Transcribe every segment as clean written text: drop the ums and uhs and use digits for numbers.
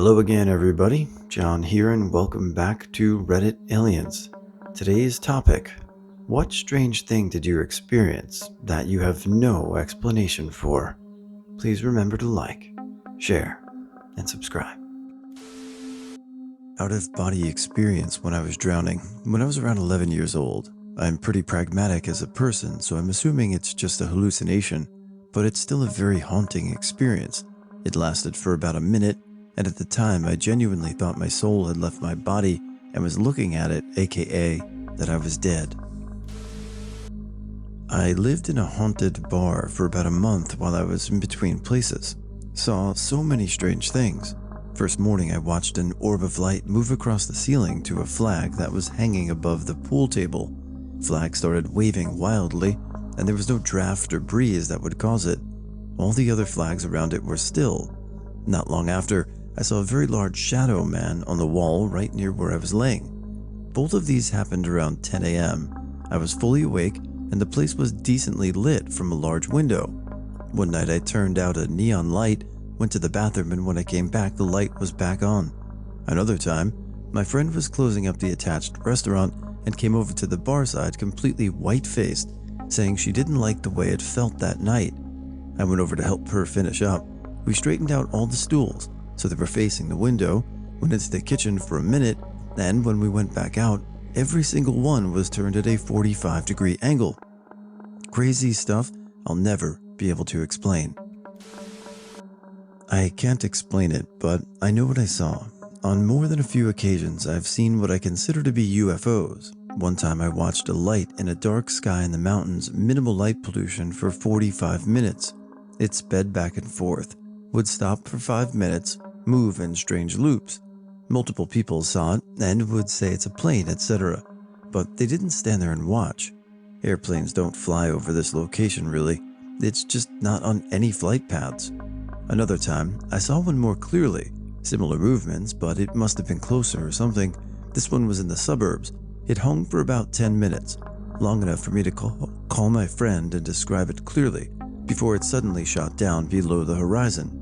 Hello again, everybody. John here, and welcome back to Reddit Aliens. Today's topic: what strange thing did you experience that you have no explanation for? Please remember to like, share, and subscribe. Out-of-body experience when I was drowning, when I was around 11 years old. I'm pretty pragmatic as a person, so I'm assuming it's just a hallucination, but it's still a very haunting experience. It lasted for about a minute, and at the time I genuinely thought my soul had left my body and was looking at it, aka that I was dead. I lived in a haunted bar for about a month while I was in between places. Saw so many strange things. First morning I watched an orb of light move across the ceiling to a flag that was hanging above the pool table. Flag started waving wildly, and there was no draft or breeze that would cause it. All the other flags around it were still. Not long after, I saw a very large shadow man on the wall right near where I was laying. Both of these happened around 10 a.m. I was fully awake, and the place was decently lit from a large window. One night I turned out a neon light, went to the bathroom, and when I came back, the light was back on. Another time, my friend was closing up the attached restaurant and came over to the bar side completely white-faced, saying she didn't like the way it felt that night. I went over to help her finish up. We straightened out all the stools so they were facing the window, went into the kitchen for a minute, and when we went back out, every single one was turned at a 45-degree angle. Crazy stuff I'll never be able to explain. I can't explain it, but I know what I saw. On more than a few occasions, I've seen what I consider to be UFOs. One time I watched a light in a dark sky in the mountains, minimal light pollution, for 45 minutes. It sped back and forth, would stop for 5 minutes, move in strange loops. Multiple people saw it and would say it's a plane, etc. But they didn't stand there and watch. Airplanes don't fly over this location really. It's just not on any flight paths. Another time, I saw one more clearly. Similar movements, but it must have been closer or something. This one was in the suburbs. It hung for about 10 minutes, long enough for me to call my friend and describe it clearly, before it suddenly shot down below the horizon.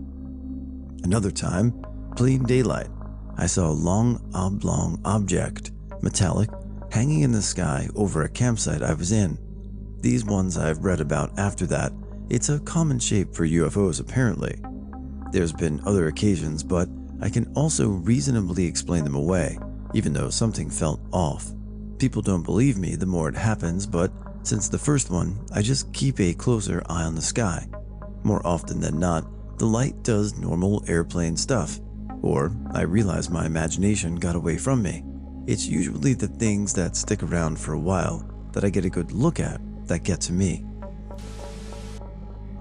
Another time, plain daylight, I saw a long oblong object, metallic, hanging in the sky over a campsite I was in. These ones I've read about after that. It's a common shape for UFOs apparently. There's been other occasions, but I can also reasonably explain them away, even though something felt off. People don't believe me the more it happens, but since the first one, I just keep a closer eye on the sky. More often than not, the light does normal airplane stuff, or I realize my imagination got away from me. It's usually the things that stick around for a while that I get a good look at that get to me.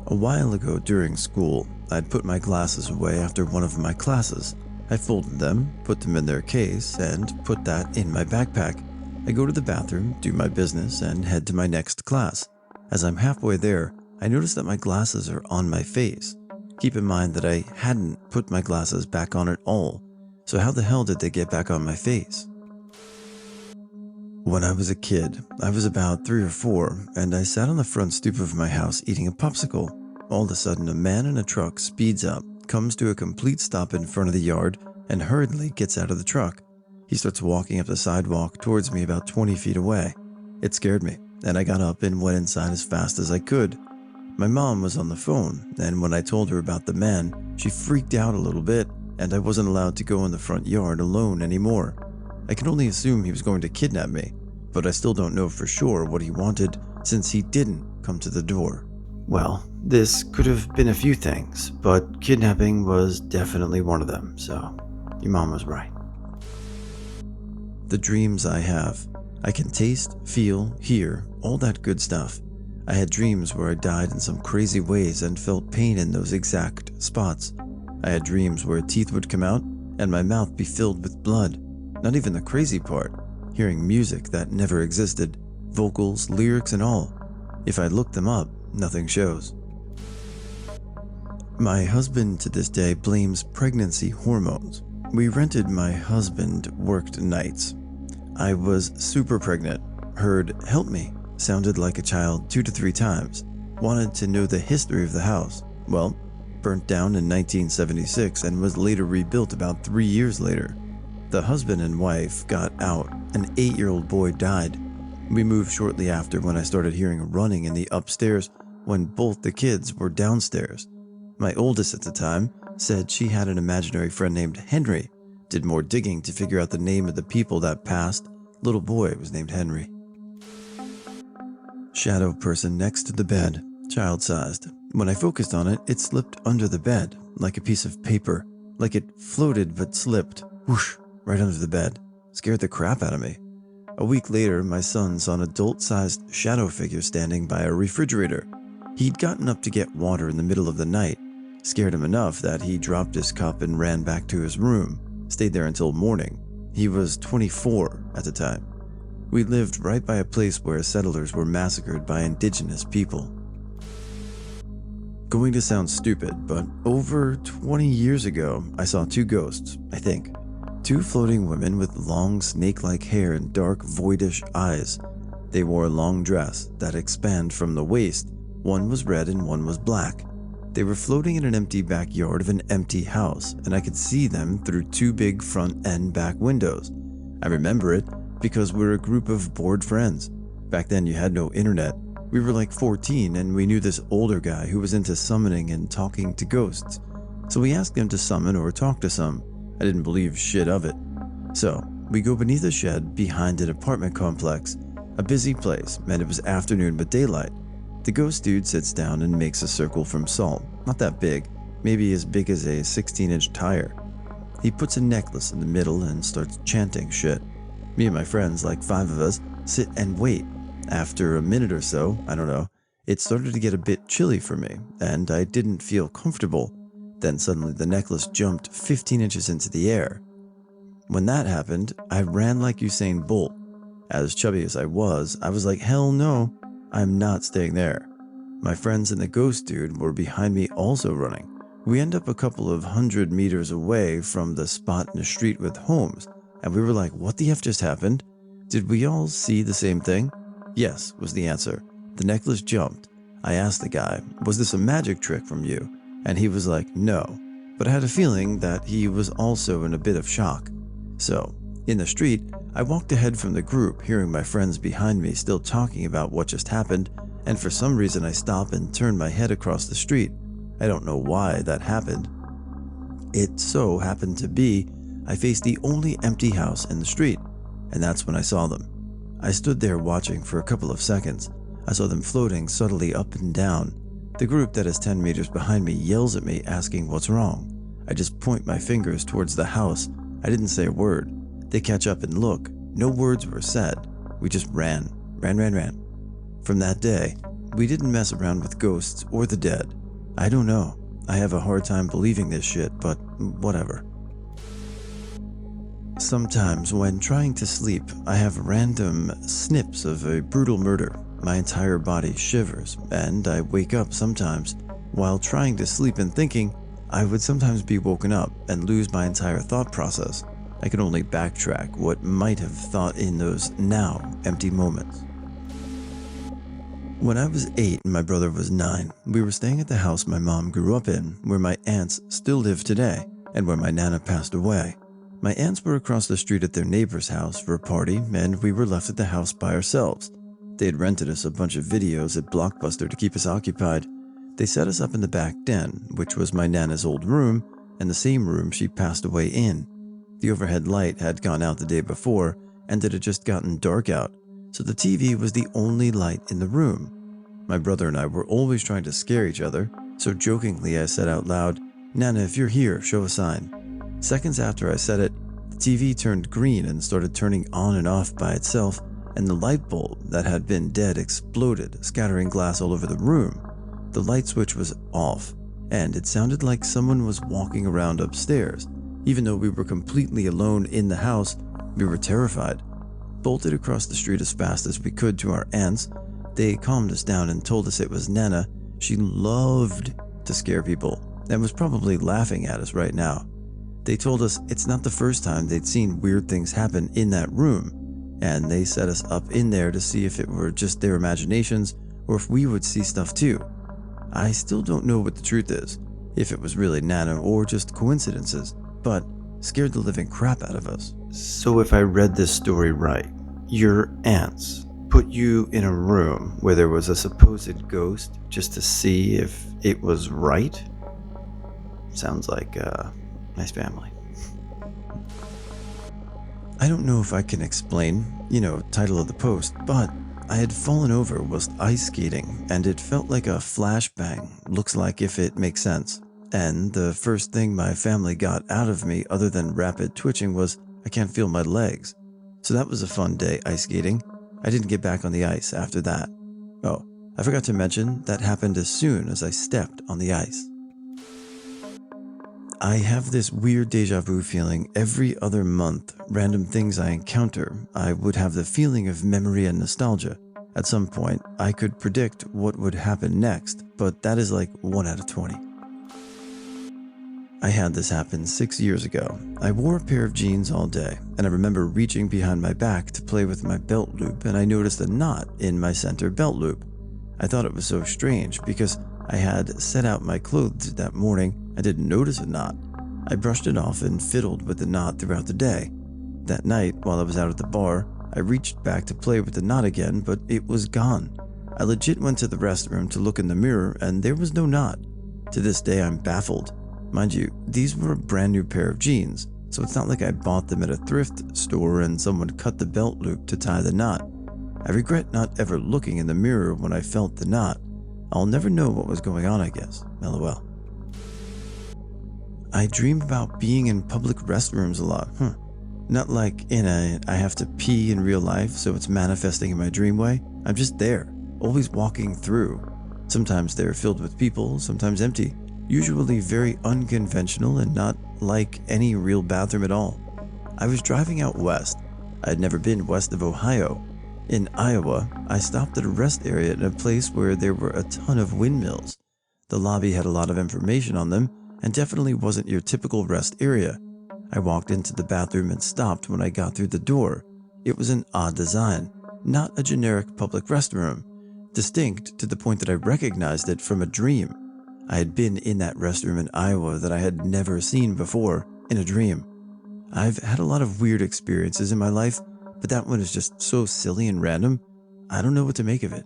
A while ago during school, I'd put my glasses away after one of my classes. I folded them, put them in their case, and put that in my backpack. I go to the bathroom, do my business, and head to my next class. As I'm halfway there, I notice that my glasses are on my face. Keep in mind that I hadn't put my glasses back on at all, so how the hell did they get back on my face? When I was a kid, I was about 3 or 4, and I sat on the front stoop of my house eating a popsicle. All of a sudden, a man in a truck speeds up, comes to a complete stop in front of the yard, and hurriedly gets out of the truck. He starts walking up the sidewalk towards me about 20 feet away. It scared me, and I got up and went inside as fast as I could. My mom was on the phone, and when I told her about the man, she freaked out a little bit, and I wasn't allowed to go in the front yard alone anymore. I can only assume he was going to kidnap me, but I still don't know for sure what he wanted since he didn't come to the door. Well, this could have been a few things, but kidnapping was definitely one of them, so your mom was right. The dreams I have. I can taste, feel, hear, all that good stuff. I had dreams where I died in some crazy ways and felt pain in those exact spots. I had dreams where teeth would come out and my mouth be filled with blood. Not even the crazy part, hearing music that never existed, vocals, lyrics and all. If I look them up, nothing shows. My husband to this day blames pregnancy hormones. We rented. My husband worked nights. I was super pregnant, heard "help me" sounded like a child 2 to 3 times, wanted to know the history of the house. Well, burnt down in 1976 and was later rebuilt about 3 years later. The husband and wife got out. An 8-year-old boy died. We moved shortly after when I started hearing running in the upstairs when both the kids were downstairs. My oldest at the time said she had an imaginary friend named Henry. Did more digging to figure out the name of the people that passed. Little boy was named Henry. Shadow person next to the bed, child-sized. When I focused on it, it slipped under the bed, like a piece of paper, like it floated but slipped, whoosh, right under the bed. Scared the crap out of me. A week later, my son saw an adult-sized shadow figure standing by a refrigerator. He'd gotten up to get water in the middle of the night. Scared him enough that he dropped his cup and ran back to his room. Stayed there until morning. He was 24 at the time. We lived right by a place where settlers were massacred by indigenous people. Going to sound stupid, but over 20 years ago, I saw 2 ghosts, I think. 2 floating women with long snake-like hair and dark voidish eyes. They wore a long dress that expanded from the waist. One was red and one was black. They were floating in an empty backyard of an empty house, and I could see them through 2 big front and back windows. I remember it because we're a group of bored friends. Back then you had no internet. We were like 14 and we knew this older guy who was into summoning and talking to ghosts. So we asked him to summon or talk to some. I didn't believe shit of it. So we go beneath a shed behind an apartment complex, a busy place, and it was afternoon but daylight. The ghost dude sits down and makes a circle from salt, not that big, maybe as big as a 16-inch tire. He puts a necklace in the middle and starts chanting shit. Me and my friends, like 5 of us, sit and wait. After a minute or so, I don't know, it started to get a bit chilly for me, and I didn't feel comfortable. Then suddenly the necklace jumped 15 inches into the air. When that happened, I ran like Usain Bolt. As chubby as I was like, hell no, I'm not staying there. My friends and the ghost dude were behind me also running. We end up a couple of 100 meters away from the spot in a street with homes, and we were like, what the F just happened? Did we all see the same thing? Yes, was the answer. The necklace jumped. I asked the guy, was this a magic trick from you? And he was like, no, but I had a feeling that he was also in a bit of shock. So, in the street, I walked ahead from the group, hearing my friends behind me still talking about what just happened, and for some reason I stopped and turned my head across the street. I don't know why that happened. It so happened to be I faced the only empty house in the street, and that's when I saw them. I stood there watching for a couple of seconds. I saw them floating subtly up and down. The group that is 10 meters behind me yells at me asking what's wrong. I just point my fingers towards the house. I didn't say a word. They catch up and look. No words were said. We just ran. From that day, we didn't mess around with ghosts or the dead. I don't know. I have a hard time believing this shit, but whatever. Sometimes when trying to sleep, I have random snips of a brutal murder. My entire body shivers, and I wake up sometimes. While trying to sleep and thinking, I would sometimes be woken up and lose my entire thought process. I can only backtrack what might have thought in those now empty moments. When I was 8 and my brother was 9, we were staying at the house my mom grew up in, where my aunts still live today, and where my nana passed away. My aunts were across the street at their neighbor's house for a party, and we were left at the house by ourselves. They had rented us a bunch of videos at Blockbuster to keep us occupied. They set us up in the back den, which was my nana's old room, and the same room she passed away in. The overhead light had gone out the day before, and it had just gotten dark out, so the TV was the only light in the room. My brother and I were always trying to scare each other, so jokingly I said out loud, "Nana, if you're here, show a sign." Seconds after I said it, the TV turned green and started turning on and off by itself, and the light bulb that had been dead exploded, scattering glass all over the room. The light switch was off, and it sounded like someone was walking around upstairs. Even though we were completely alone in the house, we were terrified. Bolted across the street as fast as we could to our aunts. They calmed us down and told us it was Nana. She loved to scare people and was probably laughing at us right now. They told us it's not the first time they'd seen weird things happen in that room, and they set us up in there to see if it were just their imaginations or if we would see stuff too. I still don't know what the truth is. if it was really Nana or just coincidences, but scared the living crap out of us. So if I read this story right, your aunts put you in a room where there was a supposed ghost just to see if it was right? Sounds like a nice family. I don't know if I can explain, title of the post, but I had fallen over whilst ice skating and it felt like a flashbang, looks like if it makes sense. And the first thing my family got out of me other than rapid twitching was, I can't feel my legs. So that was a fun day ice skating. I didn't get back on the ice after that. Oh, I forgot to mention that happened as soon as I stepped on the ice. I have this weird deja vu feeling every other month. Random things I encounter, I would have the feeling of memory and nostalgia. At some point, I could predict what would happen next, but that is like 1 out of 20. I had this happen 6 years ago. I wore a pair of jeans all day, and I remember reaching behind my back to play with my belt loop, and I noticed a knot in my center belt loop. I thought it was so strange because I had set out my clothes that morning and didn't notice a knot. I brushed it off and fiddled with the knot throughout the day. That night, while I was out at the bar, I reached back to play with the knot again, but it was gone. I legit went to the restroom to look in the mirror, and there was no knot. To this day, I'm baffled. Mind you, these were a brand new pair of jeans, so it's not like I bought them at a thrift store and someone cut the belt loop to tie the knot. I regret not ever looking in the mirror when I felt the knot. I'll never know what was going on, I guess. LOL. I dream about being in public restrooms a lot. Not like I have to pee in real life, so it's manifesting in my dream way. I'm just there, always walking through. Sometimes they're filled with people, sometimes empty. Usually very unconventional and not like any real bathroom at all. I was driving out west. I had never been west of Ohio. In Iowa, I stopped at a rest area in a place where there were a ton of windmills. The lobby had a lot of information on them and definitely wasn't your typical rest area. I walked into the bathroom and stopped when I got through the door. It was an odd design, not a generic public restroom, distinct to the point that I recognized it from a dream. I had been in that restroom in Iowa that I had never seen before in a dream. I've had a lot of weird experiences in my life, but that one is just so silly and random, I don't know what to make of it.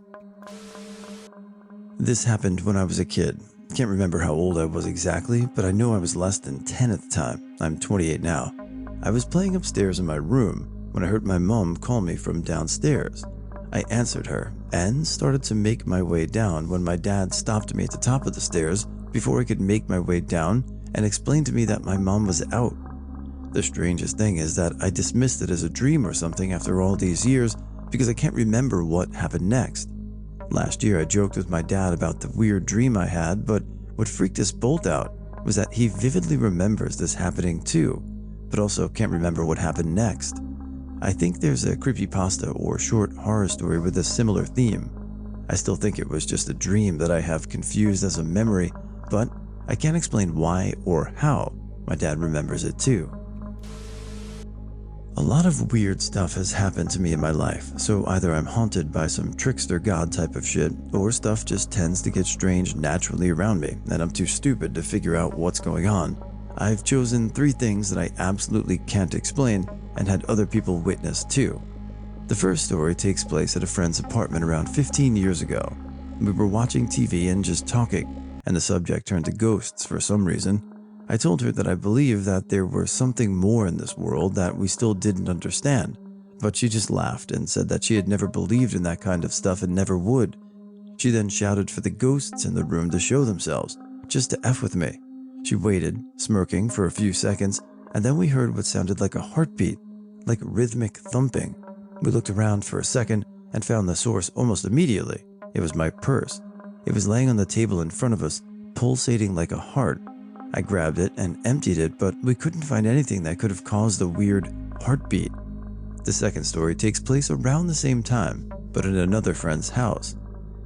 This happened when I was a kid. Can't remember how old I was exactly, but I know I was less than 10 at the time. I'm 28 now. I was playing upstairs in my room when I heard my mom call me from downstairs. I answered her and started to make my way down when my dad stopped me at the top of the stairs before I could make my way down and explained to me that my mom was out. The strangest thing is that I dismissed it as a dream or something after all these years because I can't remember what happened next. Last year I joked with my dad about the weird dream I had, but what freaked us both out was that he vividly remembers this happening too, but also can't remember what happened next. I think there's a creepypasta or short horror story with a similar theme. I still think it was just a dream that I have confused as a memory, but I can't explain why or how my dad remembers it too. A lot of weird stuff has happened to me in my life, so either I'm haunted by some trickster god type of shit, or stuff just tends to get strange naturally around me, and I'm too stupid to figure out what's going on. I've chosen 3 things that I absolutely can't explain and had other people witness too. The first story takes place at a friend's apartment around 15 years ago. We were watching TV and just talking, and the subject turned to ghosts for some reason. I told her that I believed that there was something more in this world that we still didn't understand, but she just laughed and said that she had never believed in that kind of stuff and never would. She then shouted for the ghosts in the room to show themselves, just to F with me. She waited, smirking for a few seconds, and then we heard what sounded like a heartbeat, like rhythmic thumping. We looked around for a second and found the source almost immediately. It was my purse. It was laying on the table in front of us, pulsating like a heart. I grabbed it and emptied it, but we couldn't find anything that could have caused the weird heartbeat. The second story takes place around the same time, but in another friend's house.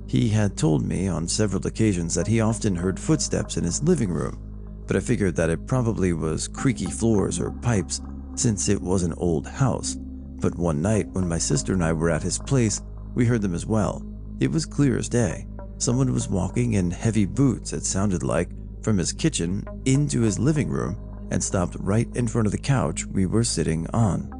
He had told me on several occasions that he often heard footsteps in his living room, but I figured that it probably was creaky floors or pipes since it was an old house. But one night when my sister and I were at his place, we heard them as well. It was clear as day. Someone was walking in heavy boots, it sounded like, from his kitchen into his living room and stopped right in front of the couch we were sitting on.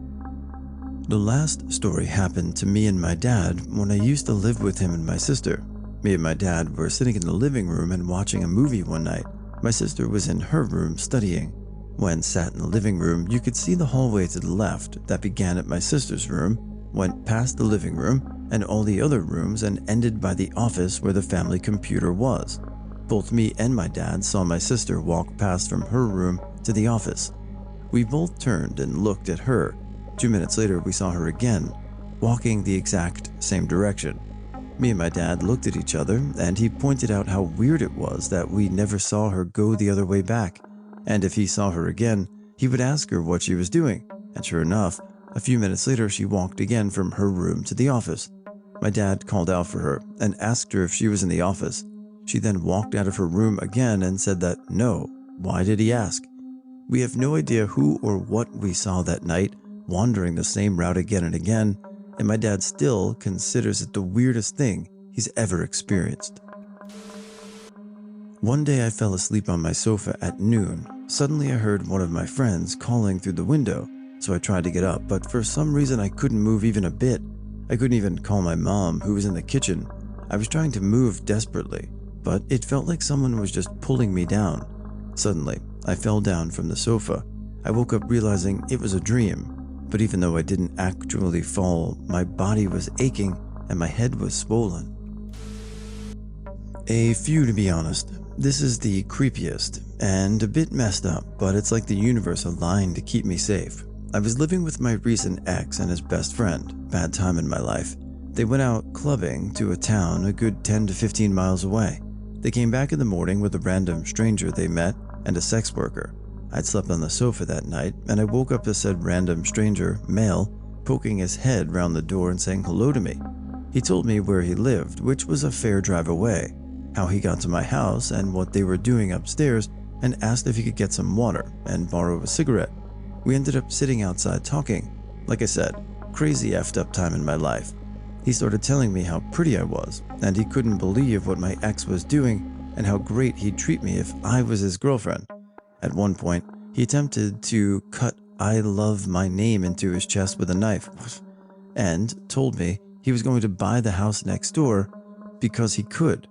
The last story happened to me and my dad when I used to live with him and my sister. Me and my dad were sitting in the living room and watching a movie one night. My sister was in her room studying. When sat in the living room, you could see the hallway to the left that began at my sister's room, went past the living room and all the other rooms and ended by the office where the family computer was. Both me and my dad saw my sister walk past from her room to the office. We both turned and looked at her. 2 minutes later, we saw her again, walking the exact same direction. Me and my dad looked at each other, and he pointed out how weird it was that we never saw her go the other way back. And if he saw her again, he would ask her what she was doing. And sure enough, a few minutes later, she walked again from her room to the office. My dad called out for her and asked her if she was in the office. She then walked out of her room again and said that no. Why did he ask? We have no idea who or what we saw that night, wandering the same route again and again, and my dad still considers it the weirdest thing he's ever experienced. One day I fell asleep on my sofa at noon. Suddenly I heard one of my friends calling through the window, so I tried to get up, but for some reason I couldn't move even a bit. I couldn't even call my mom, who was in the kitchen. I was trying to move desperately, but it felt like someone was just pulling me down. Suddenly, I fell down from the sofa. I woke up realizing it was a dream. But even though I didn't actually fall, my body was aching and my head was swollen. A few, to be honest. This is the creepiest and a bit messed up, but it's like the universe aligned to keep me safe. I was living with my recent ex and his best friend. Bad time in my life. They went out clubbing to a town a good 10 to 15 miles away. They came back in the morning with a random stranger they met and a sex worker. I'd slept on the sofa that night, and I woke up to said random stranger, male, poking his head round the door and saying hello to me. He told me where he lived, which was a fair drive away, how he got to my house and what they were doing upstairs, and asked if he could get some water and borrow a cigarette. We ended up sitting outside talking. Like I said, crazy effed up time in my life. He started telling me how pretty I was, and he couldn't believe what my ex was doing and how great he'd treat me if I was his girlfriend. At one point, he attempted to cut "I love my name" into his chest with a knife and told me he was going to buy the house next door because he could.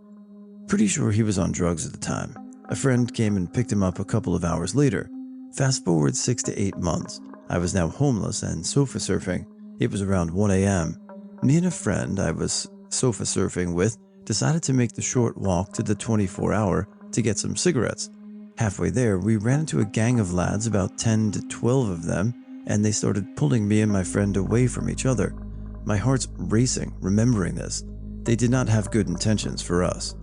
Pretty sure he was on drugs at the time. A friend came and picked him up a couple of hours later. Fast forward 6 to 8 months. I was now homeless and sofa surfing. It was around 1 a.m. Me and a friend I was sofa surfing with decided to make the short walk to the 24-hour to get some cigarettes. Halfway there, we ran into a gang of lads, about 10 to 12 of them, and they started pulling me and my friend away from each other. My heart's racing, remembering this. They did not have good intentions for us.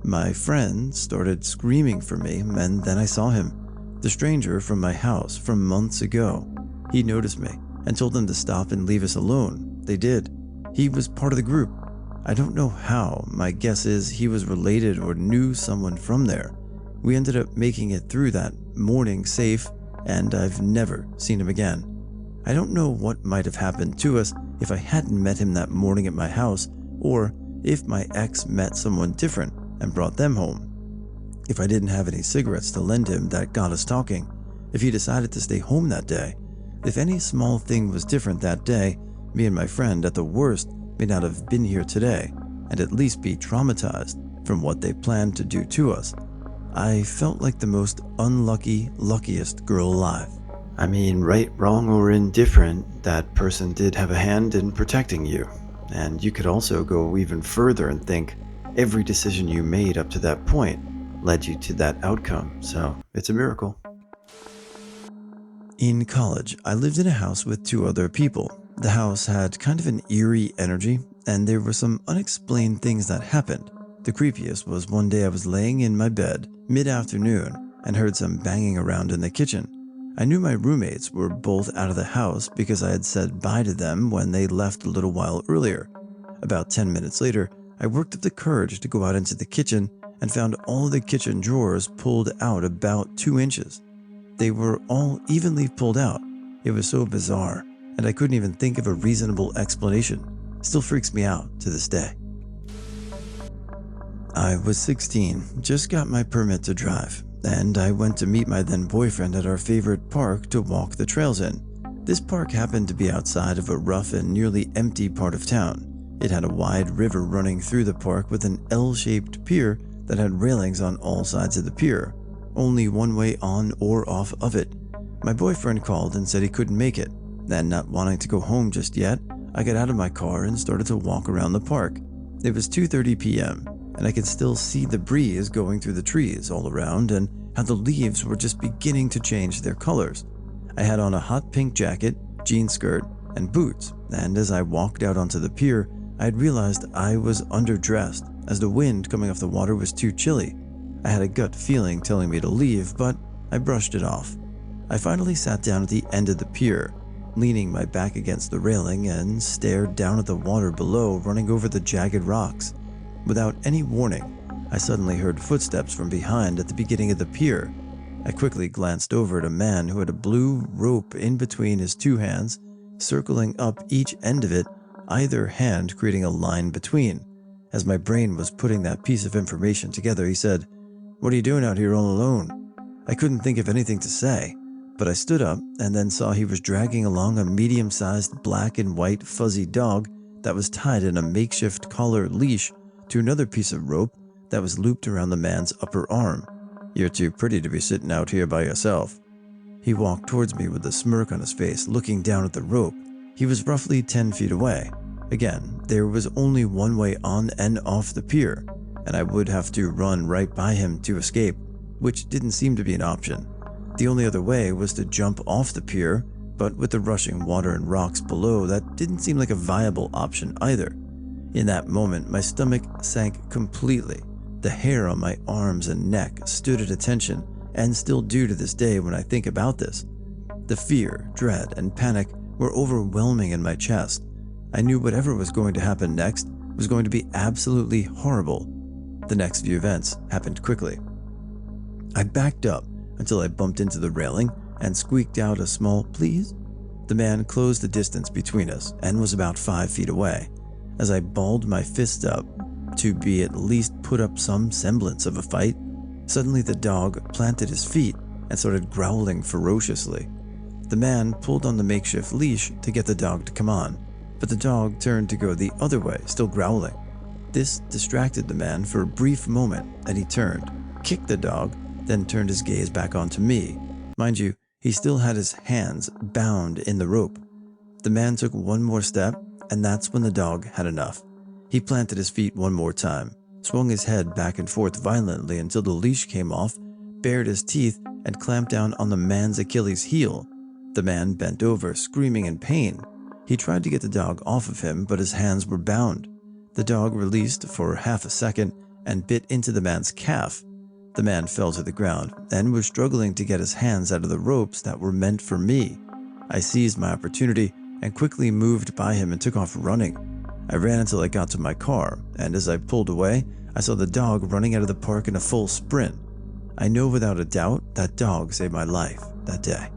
My friend started screaming for me, and then I saw him. The stranger from my house from months ago. He noticed me and told them to stop and leave us alone. They did. He was part of the group. I don't know how. My guess is he was related or knew someone from there. We ended up making it through that morning safe, and I've never seen him again. I don't know what might have happened to us if I hadn't met him that morning at my house, or if my ex met someone different and brought them home. If I didn't have any cigarettes to lend him that got us talking, if he decided to stay home that day, if any small thing was different that day, me and my friend at the worst may not have been here today, and at least be traumatized from what they planned to do to us. I felt like the most unlucky, luckiest girl alive. I mean, right, wrong, or indifferent, that person did have a hand in protecting you. And you could also go even further and think every decision you made up to that point led you to that outcome, so it's a miracle. In college, I lived in a house with 2 other people. The house had kind of an eerie energy, and there were some unexplained things that happened. The creepiest was one day I was laying in my bed mid-afternoon and heard some banging around in the kitchen. I knew my roommates were both out of the house because I had said bye to them when they left a little while earlier. About 10 minutes later, I worked up the courage to go out into the kitchen and found all the kitchen drawers pulled out about 2 inches. They were all evenly pulled out. It was so bizarre, and I couldn't even think of a reasonable explanation. Still freaks me out to this day. I was 16, just got my permit to drive. and I went to meet my then boyfriend at our favorite park to walk the trails in. This park happened to be outside of a rough and nearly empty part of town. It had a wide river running through the park with an L-shaped pier that had railings on all sides of the pier, only one way on or off of it. My boyfriend called and said he couldn't make it, and not wanting to go home just yet, I got out of my car and started to walk around the park. It was 2:30 p.m., and I could still see the breeze going through the trees all around and how the leaves were just beginning to change their colors. I had on a hot pink jacket, jean skirt, and boots, and as I walked out onto the pier, I had realized I was underdressed as the wind coming off the water was too chilly. I had a gut feeling telling me to leave, but I brushed it off. I finally sat down at the end of the pier, leaning my back against the railing, and stared down at the water below running over the jagged rocks. Without any warning, I suddenly heard footsteps from behind at the beginning of the pier. I quickly glanced over at a man who had a blue rope in between his two hands, circling up each end of it, either hand creating a line between. As my brain was putting that piece of information together, he said, "What are you doing out here all alone?" I couldn't think of anything to say, but I stood up and then saw he was dragging along a medium-sized black and white fuzzy dog that was tied in a makeshift collar leash to another piece of rope that was looped around the man's upper arm. "You're too pretty to be sitting out here by yourself." He walked towards me with a smirk on his face, looking down at the rope. He was roughly 10 feet away. Again, there was only one way on and off the pier, and I would have to run right by him to escape, which didn't seem to be an option. The only other way was to jump off the pier, but with the rushing water and rocks below, that didn't seem like a viable option either. In that moment, my stomach sank completely. The hair on my arms and neck stood at attention, and still do to this day when I think about this. The fear, dread, and panic were overwhelming in my chest. I knew whatever was going to happen next was going to be absolutely horrible. The next few events happened quickly. I backed up until I bumped into the railing and squeaked out a small "please." The man closed the distance between us and was about 5 feet away. As I balled my fist up to be at least put up some semblance of a fight, suddenly the dog planted his feet and started growling ferociously. The man pulled on the makeshift leash to get the dog to come on, but the dog turned to go the other way, still growling. This distracted the man for a brief moment, and he turned, kicked the dog, then turned his gaze back onto me. Mind you, he still had his hands bound in the rope. The man took one more step, and that's when the dog had enough. He planted his feet one more time, swung his head back and forth violently until the leash came off, bared his teeth, and clamped down on the man's Achilles heel. The man bent over, screaming in pain. He tried to get the dog off of him, but his hands were bound. The dog released for half a second and bit into the man's calf. The man fell to the ground and was struggling to get his hands out of the ropes that were meant for me. I seized my opportunity and quickly moved by him and took off running. I ran until I got to my car, and as I pulled away, I saw the dog running out of the park in a full sprint. I know without a doubt that dog saved my life that day.